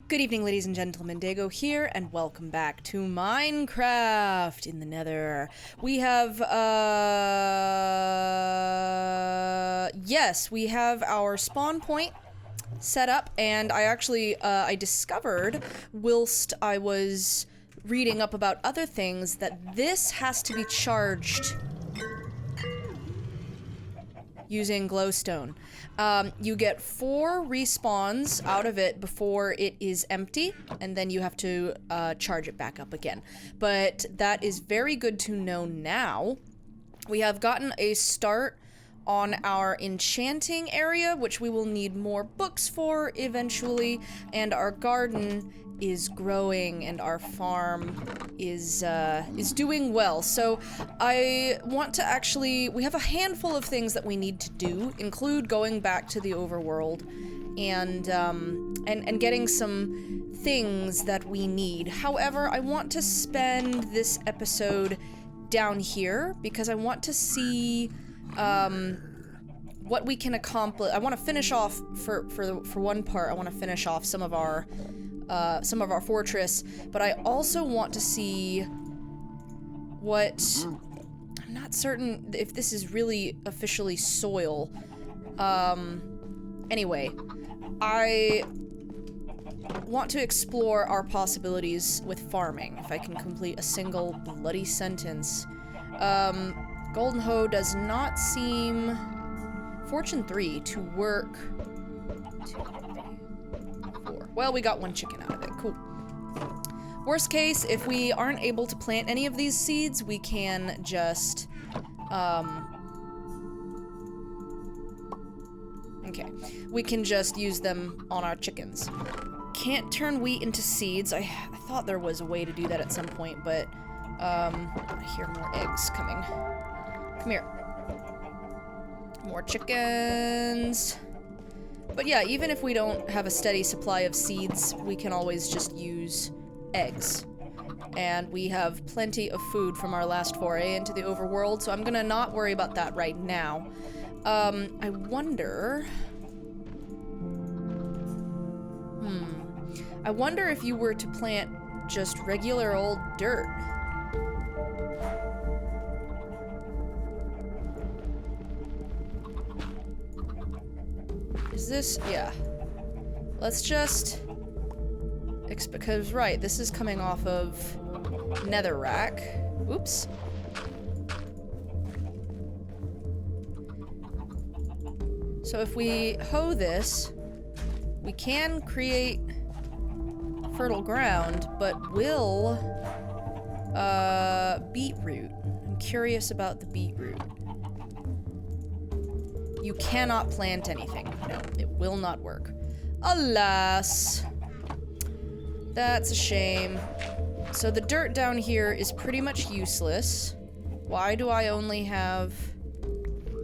Good evening, ladies and gentlemen. Dego here, and welcome back to Minecraft in the Nether. We have, yes, we have our spawn point set up, and I actually, I discovered, whilst I was reading up about other things, that this has to be charged using glowstone. You get 4 respawns out of it before it is empty, and then you have to charge it back up again. But that is very good to know now. We have gotten a start on our enchanting area, which we will need more books for eventually, and our garden is growing and our farm is doing well. So I want to actually, we have a handful of things that we need to do, include going back to the overworld and getting some things that we need. However, I want to spend this episode down here because I want to see what we can accomplish. I want to finish off for one part. I want to finish off some of our fortress, but I also want to see what, I'm not certain if this is really officially soil. Anyway, I want to explore our possibilities with farming, if I can complete a single bloody sentence. Golden Hoe does not seem, Fortune 3, to work. 2, 3, 4. Well, we got 1 chicken out of it. Cool. Worst case, if we aren't able to plant any of these seeds, we can just, okay. We can just use them on our chickens. Can't turn wheat into seeds. I thought there was a way to do that at some point, but, I hear more eggs coming. Come here. More chickens. But yeah, even if we don't have a steady supply of seeds, we can always just use eggs. And we have plenty of food from our last foray into the overworld, so I'm gonna not worry about that right now. I wonder... I wonder if you were to plant just regular old dirt. Is this, yeah. Let's just, because, right, this is coming off of Netherrack. Oops. So if we hoe this, we can create fertile ground, but will, beetroot. I'm curious about the beetroot. You cannot plant anything. No, it will not work. Alas. That's a shame. So the dirt down here is pretty much useless. Why do I only have...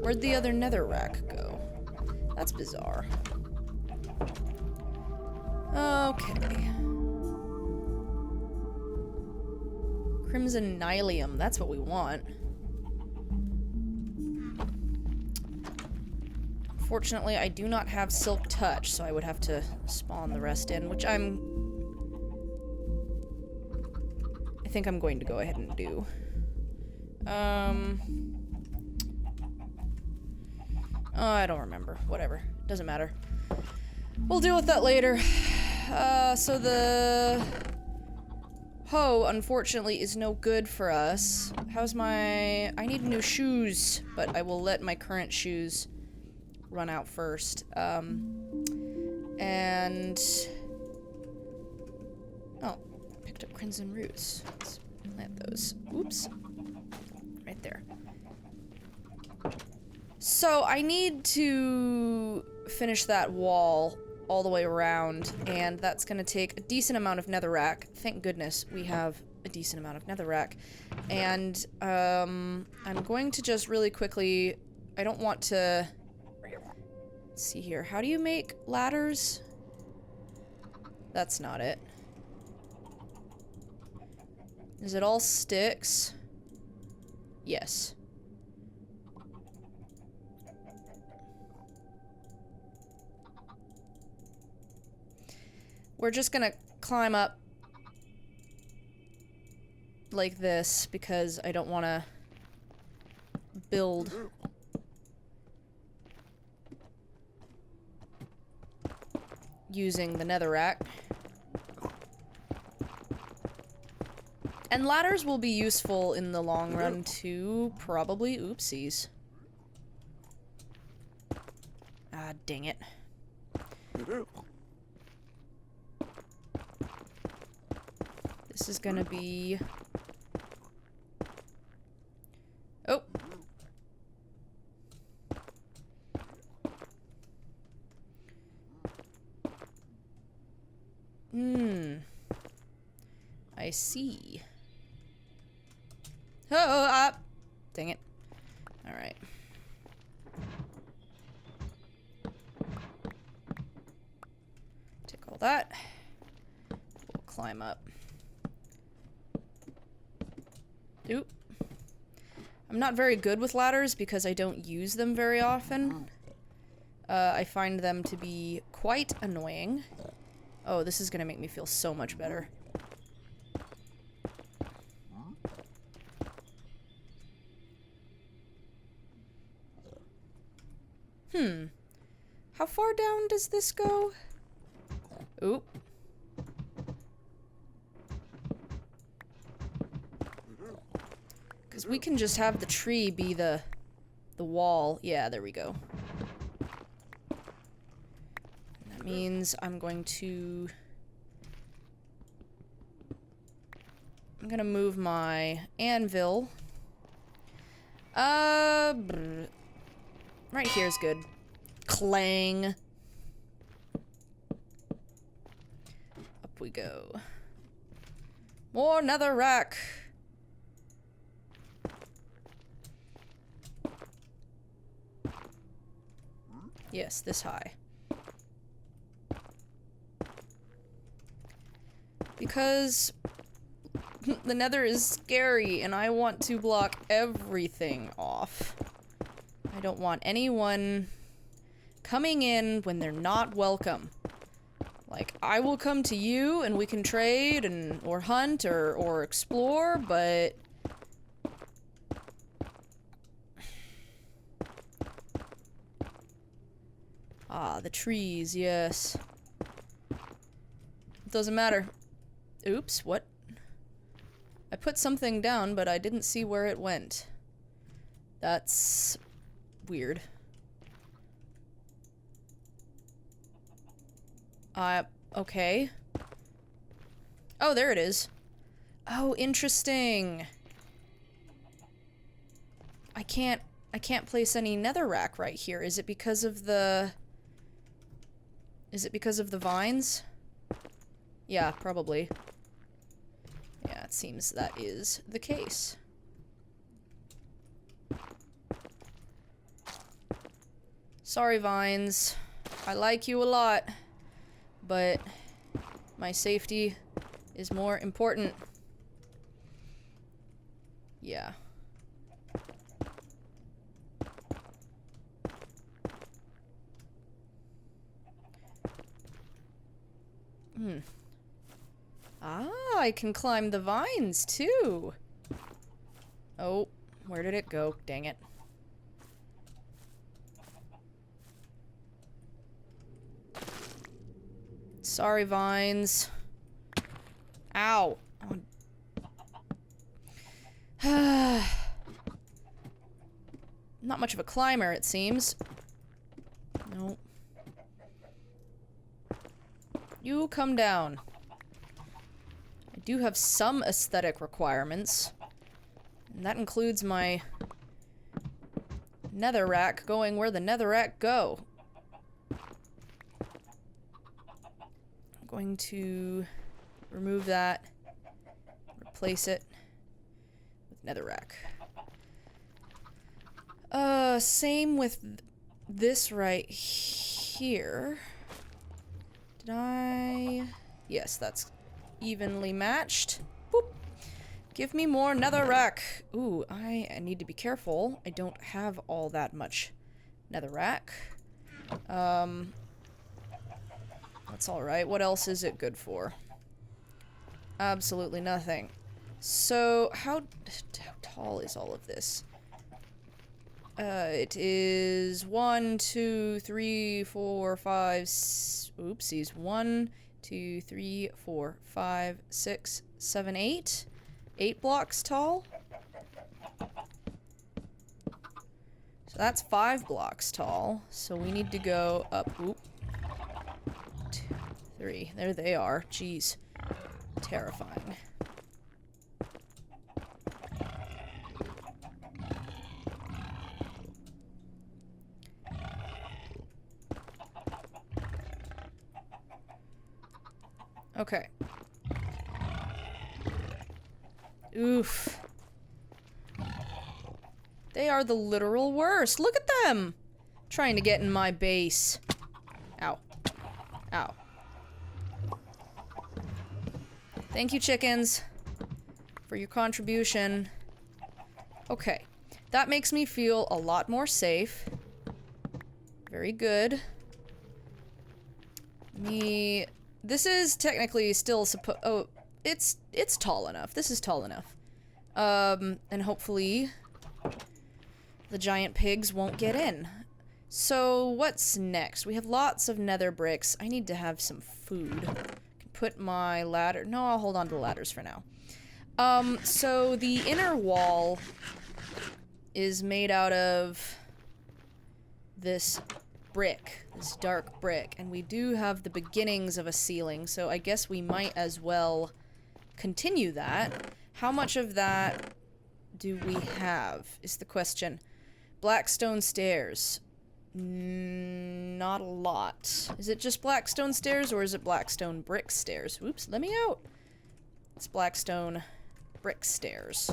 Where'd the other Netherrack go? That's bizarre. Okay. Crimson Nylium, that's what we want. Fortunately, I do not have Silk Touch, so I would have to spawn the rest in, which I think I'm going to go ahead and do. I don't remember. Whatever. Doesn't matter. We'll deal with that later. So the hoe, unfortunately, is no good for us. How's my... I need new shoes, but I will let my current shoes run out first. And... oh, picked up crimson roots. Let's plant those. Oops. Right there. So I need to finish that wall all the way around, and that's gonna take a decent amount of netherrack. Thank goodness we have a decent amount of netherrack. And, I'm going to just really quickly... I don't want to... Let's see here. How do you make ladders? That's not it. Is it all sticks? Yes. we're just gonna climb up like this because I don't want to build using the netherrack. And ladders will be useful in the long run too, probably. Oopsies. Ah, dang it. This is gonna be... Oh! I see. Oh, dang it. Alright. Take all that. We'll climb up. Oop. I'm not very good with ladders because I don't use them very often. I find them to be quite annoying. Oh, this is gonna make me feel so much better. How far down does this go? Oop. Because we can just have the tree be the wall. Yeah, there we go. That means I'm going to... I'm gonna move my anvil. Right here is good. Clang. Up we go. More netherrack. Yes, this high. Because the nether is scary and I want to block everything off. I don't want anyone coming in when they're not welcome. Like, I will come to you and we can trade and or hunt or explore, but ah, the trees, yes. It doesn't matter. Oops, what? I put something down, but I didn't see where it went. That's weird. Okay. Oh, there it is. Oh, interesting. I can't place any netherrack right here. Is it because of the... Is it because of the vines? Yeah, probably. Yeah, it seems that is the case. Sorry, vines. I like you a lot, but my safety is more important. Yeah. Ah, I can climb the vines too. Oh, where did it go? Dang it. Sorry, vines. Ow. Oh. Not much of a climber, it seems. Nope. You come down. I do have some aesthetic requirements. And that includes my netherrack going where the netherrack go. I'm going to remove that, replace it with netherrack. Same with this right here. Did I... Yes, that's evenly matched. Boop. Give me more netherrack. Ooh, I need to be careful. I don't have all that much netherrack. Well, That's alright. What else is it good for? Absolutely nothing. So, how tall is all of this? It is 1, 2, 3, 4, 5, oopsies. 1, 2, 3, 4, 5, 6, 7, 8. 8 blocks tall. So that's 5 blocks tall. So we need to go up. Oop. 2, 3. There they are. Jeez. Terrifying. Okay. Oof. They are the literal worst. Look at them! Trying to get in my base. Ow. Ow. Thank you, chickens, for your contribution. Okay. That makes me feel a lot more safe. Very good. This is technically still oh, it's tall enough. This is tall enough. And hopefully the giant pigs won't get in. So what's next? We have lots of nether bricks. I need to have some food. I can put my ladder. No, I'll hold on to the ladders for now. So the inner wall is made out of this brick, this dark brick, and we do have the beginnings of a ceiling, so I guess we might as well continue that. How much of that do we have, is the question. Blackstone stairs. Not a lot. Is it just Blackstone stairs, or is it Blackstone brick stairs? Oops, let me out. It's Blackstone brick stairs.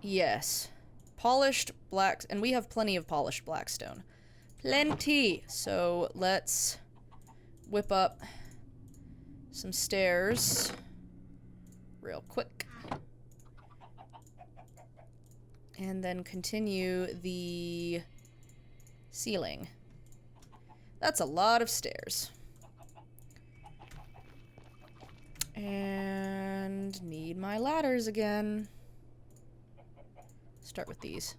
Yes. Polished black, and we have plenty of polished blackstone. Plenty! So let's whip up some stairs real quick. And then continue the ceiling. That's a lot of stairs. And need my ladders again. Start with these.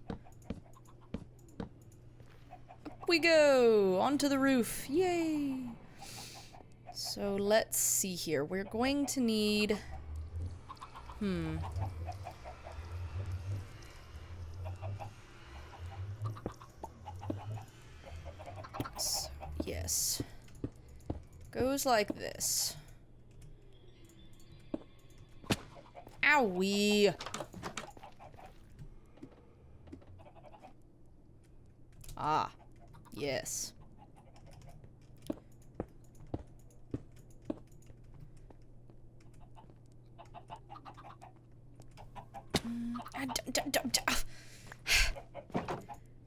Up we go! Onto the roof. Yay! So let's see here. We're going to need... So, yes. Goes like this. Owie! Ah, yes.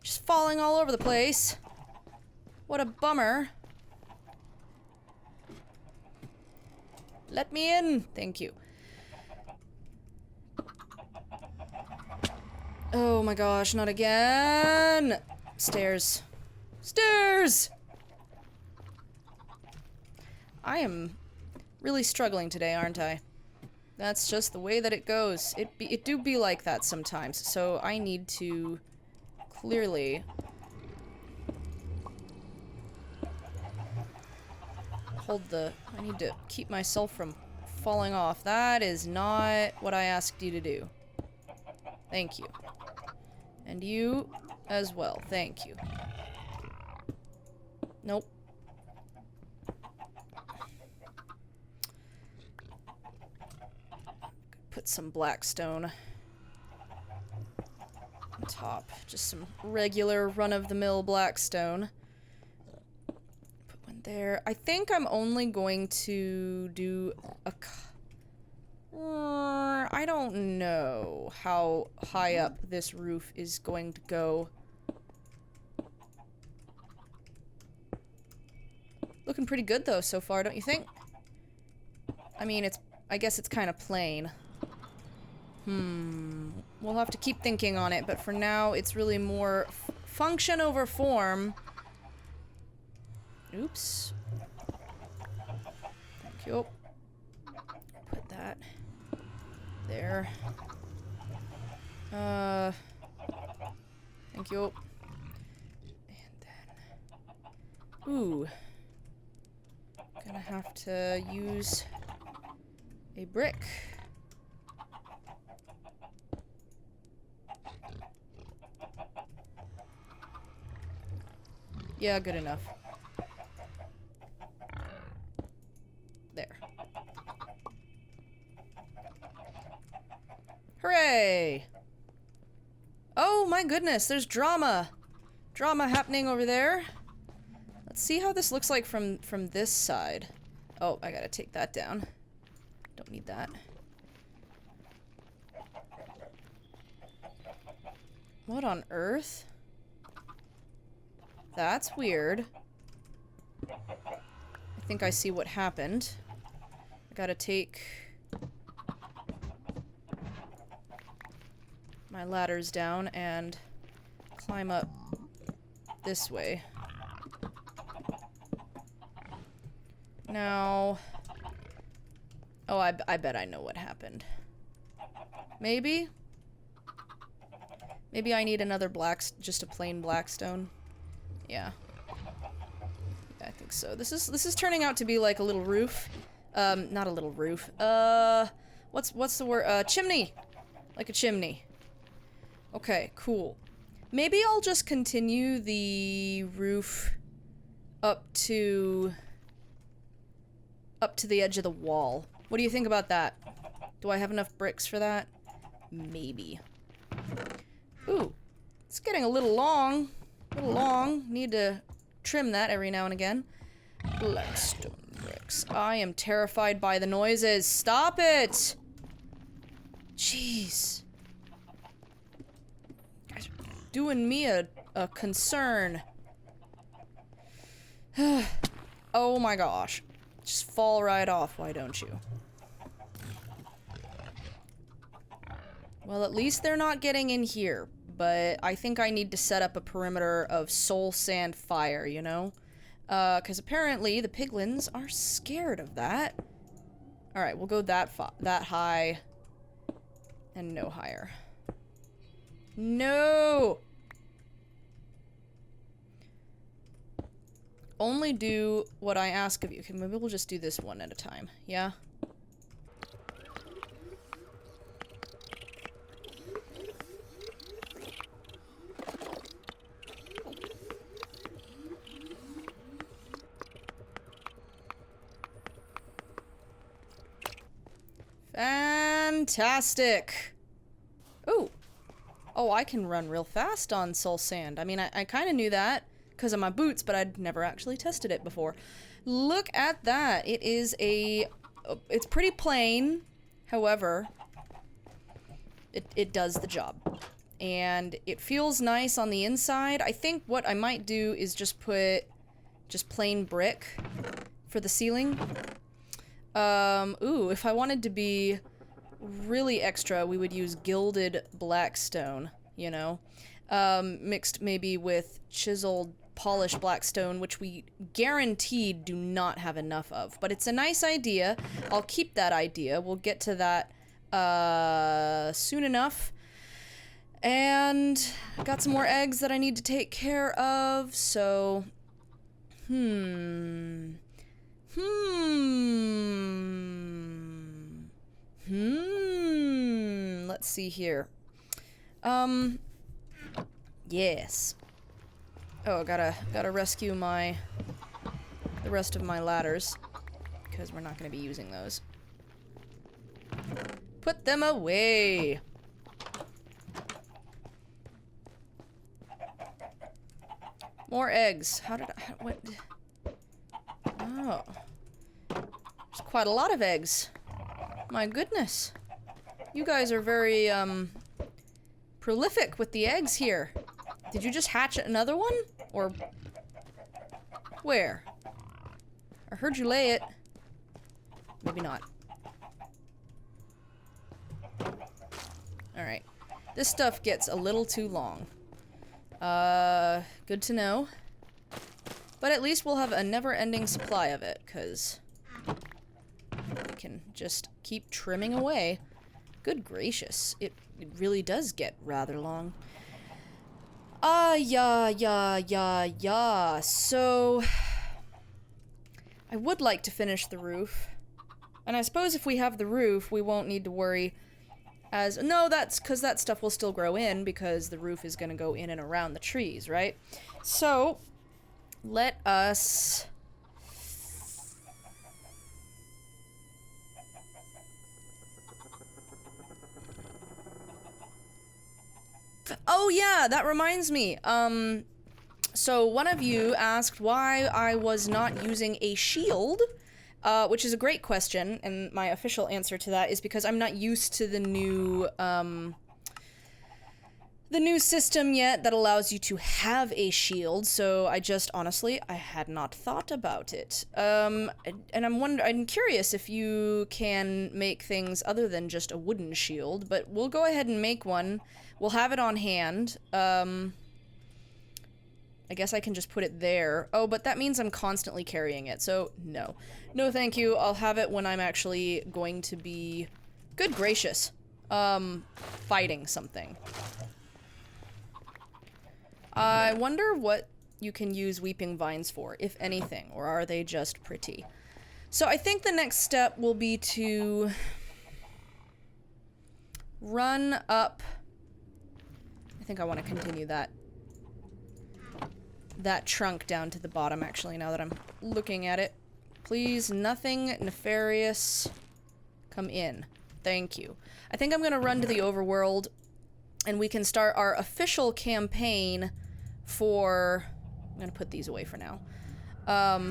Just falling all over the place. What a bummer. Let me in. Thank you. Oh my gosh, not again. Stairs. Stairs! I am really struggling today, aren't I? That's just the way that it goes. It do be like that sometimes, so I need to clearly I need to keep myself from falling off. That is not what I asked you to do. Thank you. And you as well. Thank you. Nope. Put some blackstone on top. Just some regular run-of-the-mill blackstone. Put one there. I think I'm only going to do a... I don't know how high up this roof is going to go. Looking pretty good though so far, don't you think? I mean, I guess it's kind of plain. We'll have to keep thinking on it, but for now it's really more function over form. Oops. Thank you. Put that there. Thank you. And then... Ooh. Gonna have to use a brick. Yeah, good enough. There. Hooray! Oh my goodness, there's drama! Drama happening over there. Let's see how this looks like from this side. Oh, I gotta take that down. Don't need that. What on earth? That's weird. I think I see what happened. I gotta take my ladders down and climb up this way. Now... Oh, I bet I know what happened. Maybe? Maybe I need another just a plain blackstone. Yeah. I think so. This is turning out to be like a little roof. Not a little roof. What's the word? Chimney! Like a chimney. Okay, cool. Maybe I'll just continue the roof up to the edge of the wall. What do you think about that? Do I have enough bricks for that? Maybe. Ooh, it's getting a little long. Need to trim that every now and again. Blackstone bricks. I am terrified by the noises. Stop it! Jeez. Guys are doing me a concern. Oh my gosh. Just fall right off, why don't you? Well, at least they're not getting in here. But I think I need to set up a perimeter of soul sand fire, you know? Because apparently the piglins are scared of that. Alright, we'll go that high. And no higher. No! Only do what I ask of you. Okay, maybe we'll just do this one at a time. Yeah? Fantastic! Ooh. Oh, I can run real fast on soul sand. I mean, I kind of knew that because of my boots, but I'd never actually tested it before. Look at that. It is a... It's pretty plain. However, it does the job. And it feels nice on the inside. I think what I might do is just put just plain brick for the ceiling. Ooh, if I wanted to be really extra, we would use gilded blackstone, you know? Mixed maybe with chiseled polished blackstone, which we guaranteed do not have enough of. But it's a nice idea. I'll keep that idea. We'll get to that, soon enough. And I got some more eggs that I need to take care of, so... Let's see here. Yes. Oh, gotta rescue the rest of my ladders, because we're not gonna be using those. Put them away! More eggs. What? Oh. There's quite a lot of eggs. My goodness. You guys are very, prolific with the eggs here. Did you just hatch another one? Or... where? I heard you lay it. Maybe not. Alright. This stuff gets a little too long. Good to know. But at least we'll have a never-ending supply of it, because we can just keep trimming away. Good gracious, it really does get rather long. Yeah. So, I would like to finish the roof. And I suppose if we have the roof, we won't need to worry as... No, that's because that stuff will still grow in, because the roof is going to go in and around the trees, right? So, let us... Oh yeah, that reminds me. So one of you asked why I was not using a shield, which is a great question, and my official answer to that is because I'm not used to the new system yet that allows you to have a shield, so I just, honestly, I had not thought about it. And I'm curious if you can make things other than just a wooden shield, but we'll go ahead and make one. We'll have it on hand. I guess I can just put it there. Oh, but that means I'm constantly carrying it, so no. No thank you, I'll have it when I'm actually going to be, good gracious, fighting something. I wonder what you can use weeping vines for, if anything, or are they just pretty? So I think the next step will be to run up. I think I want to continue that trunk down to the bottom, actually, now that I'm looking at it. Please, nothing nefarious come in. Thank you. I think I'm gonna run to the overworld, and we can start our official campaign for... I'm gonna put these away for now.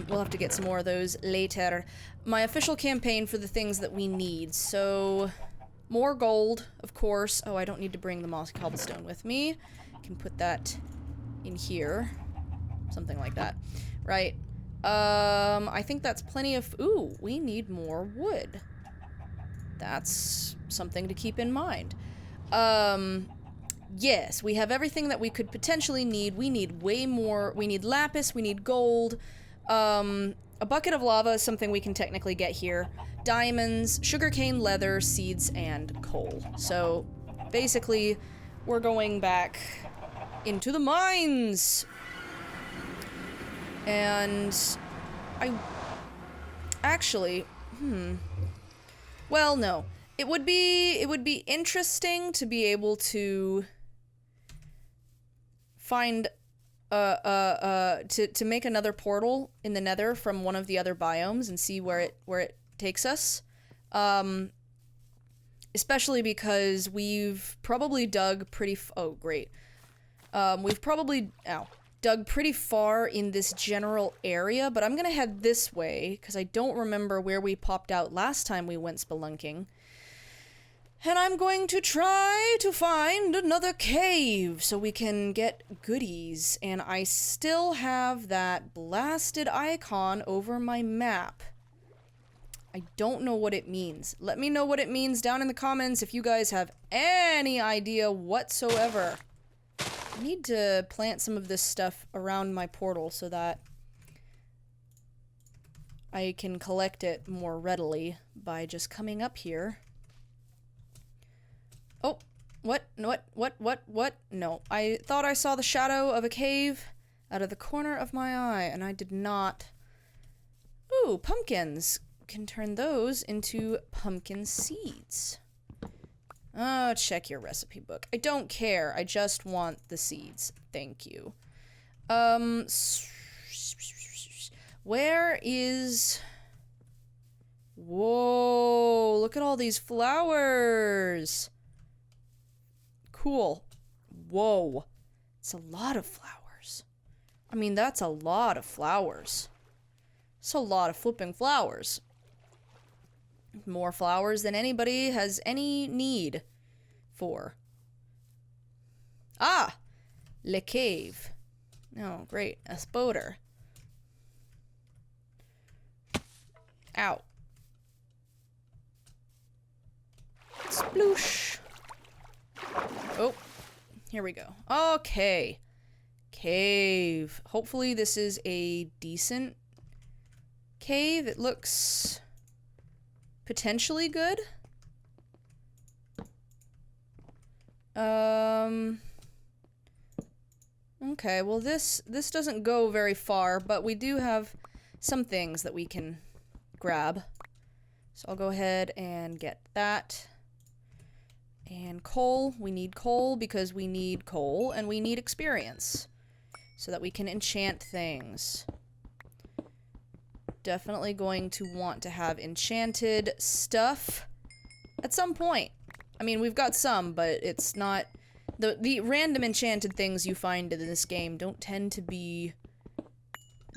We'll have to get some more of those later. My official campaign for the things that we need, so... More gold, of course. Oh, I don't need to bring the mossy cobblestone with me. I can put that in here. Something like that. Right. I think that's plenty of... Ooh, we need more wood. That's something to keep in mind. Yes, we have everything that we could potentially need. We need way more. We need lapis, we need gold. A bucket of lava is something we can technically get here. Diamonds, sugarcane, leather, seeds, and coal. So, basically, we're going back into the mines! And... Actually, well, no. It would be interesting to be able to find to make another portal in the Nether from one of the other biomes and see where it takes us. Especially because we've probably dug pretty oh great. We've probably dug pretty far in this general area, but I'm gonna head this way because I don't remember where we popped out last time we went spelunking. And I'm going to try to find another cave so we can get goodies. And I still have that blasted icon over my map. I don't know what it means. Let me know what it means down in the comments if you guys have any idea whatsoever. I need to plant some of this stuff around my portal so that I can collect it more readily by just coming up here. Oh, what? No, I thought I saw the shadow of a cave out of the corner of my eye, and I did not. Ooh, pumpkins. Can turn those into pumpkin seeds. Oh, check your recipe book. I don't care. I just want the seeds. Thank you. Where is... Whoa, look at all these flowers. Cool. Whoa. It's a lot of flowers. I mean, that's a lot of flowers. It's a lot of flipping flowers. More flowers than anybody has any need for. Ah! Le cave. Oh, great. A spoder. Ow. Sploosh. Oh, here we go. Okay. Cave. Hopefully this is a decent cave. It looks potentially good. Okay, well this doesn't go very far, but we do have some things that we can grab. So I'll go ahead and get that. And coal. We need coal because we need coal and we need experience so that we can enchant things. Definitely going to want to have enchanted stuff at some point. I mean, we've got some, but it's not... The random enchanted things you find in this game don't tend to be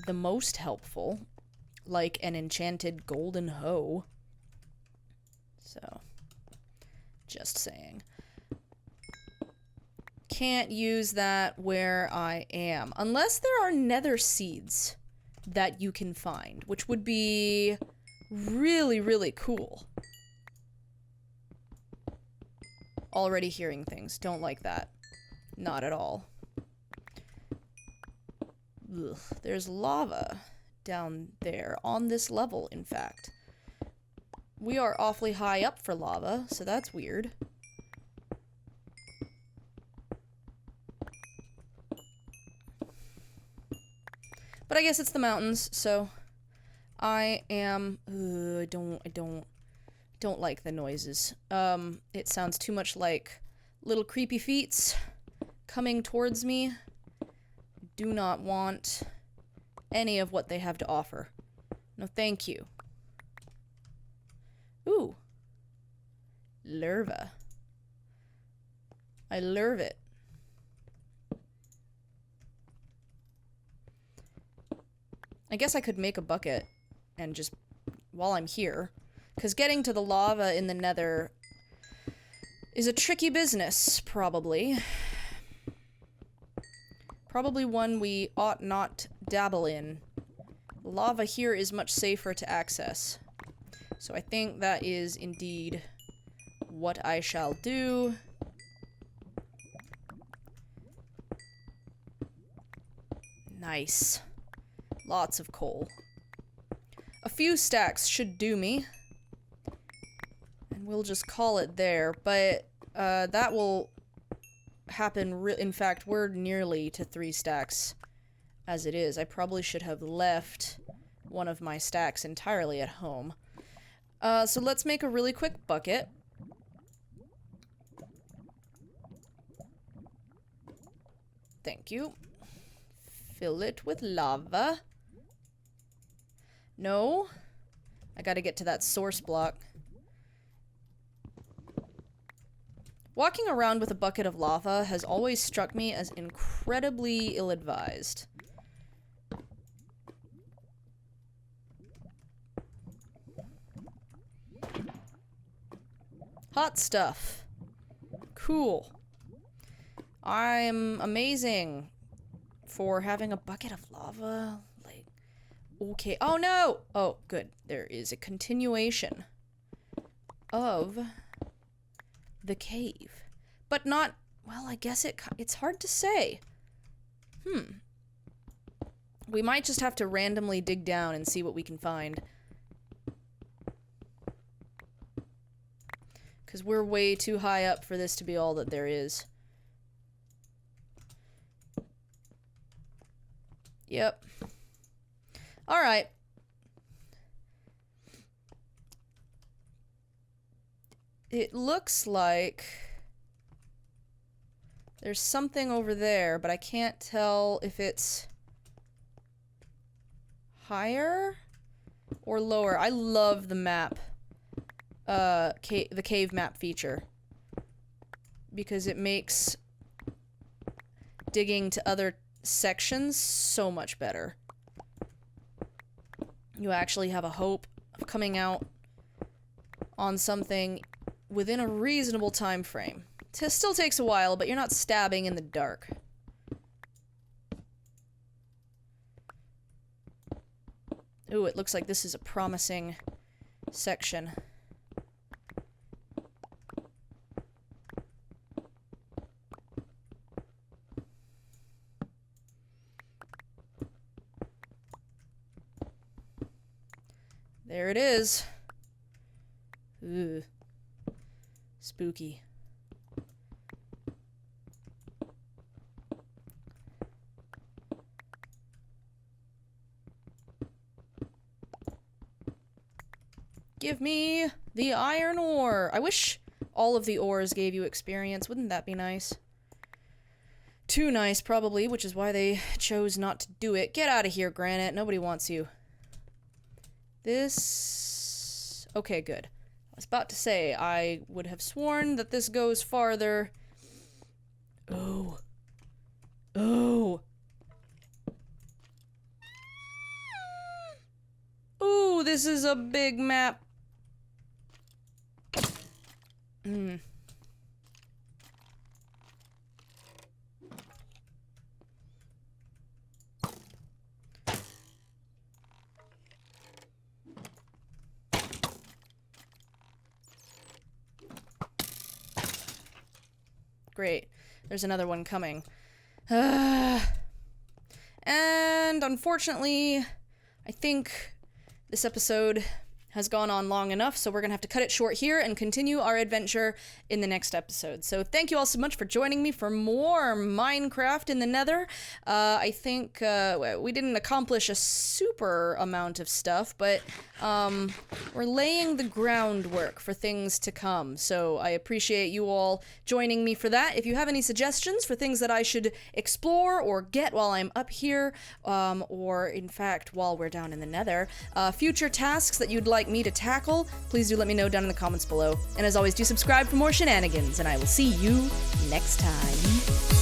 the most helpful. Like an enchanted golden hoe. So, just saying. Can't use that where I am. Unless there are nether seeds that you can find, which would be really, really cool. Already hearing things. Don't like that. Not at all. Ugh. There's lava down there. On this level, in fact. We are awfully high up for lava, so that's weird. But I guess it's the mountains, so I am... I don't like the noises. It sounds too much like little creepy feets coming towards me. Do not want any of what they have to offer. No, thank you. Ooh. Larva. I love it. I guess I could make a bucket and just, while I'm here, because getting to the lava in the Nether is a tricky business, probably. Probably one we ought not dabble in. Lava here is much safer to access. So I think that is indeed what I shall do. Nice. Lots of coal. A few stacks should do me. And we'll just call it there, but that will happen in fact, we're nearly to 3 stacks as it is. I probably should have left one of my stacks entirely at home. So let's make a really quick bucket. Thank you. Fill it with lava. No. I gotta get to that source block. Walking around with a bucket of lava has always struck me as incredibly ill-advised. Hot stuff. Cool. I'm amazing for having a bucket of lava. Like, okay. Oh no! Oh, good. There is a continuation of the cave. But not, well, I guess it's hard to say. We might just have to randomly dig down and see what we can find. Because we're way too high up for this to be all that there is. Yep. Alright. It looks like there's something over there, but I can't tell if it's higher or lower. I love the map. The cave map feature. Because it makes digging to other sections so much better. You actually have a hope of coming out on something within a reasonable time frame. It still takes a while, but you're not stabbing in the dark. Ooh, it looks like this is a promising section. it is. Ooh. Spooky. Give me the iron ore. I wish all of the ores gave you experience. Wouldn't that be nice? Too nice, probably, which is why they chose not to do it. Get out of here, Granite. Nobody wants you. This... Okay, good. I was about to say, I would have sworn that this goes farther. Oh. Oh. Ooh, this is a big map. Hmm. Great. There's another one coming. And unfortunately, I think this episode has gone on long enough, so we're gonna have to cut it short here and continue our adventure in the next episode. So thank you all so much for joining me for more Minecraft in the Nether. I think we didn't accomplish a super amount of stuff, but we're laying the groundwork for things to come. So I appreciate you all joining me for that. If you have any suggestions for things that I should explore or get while I'm up here, or in fact while we're down in the Nether, future tasks that you'd like me to tackle, please do let me know down in the comments below. And as always, do subscribe for more shenanigans, and I will see you next time.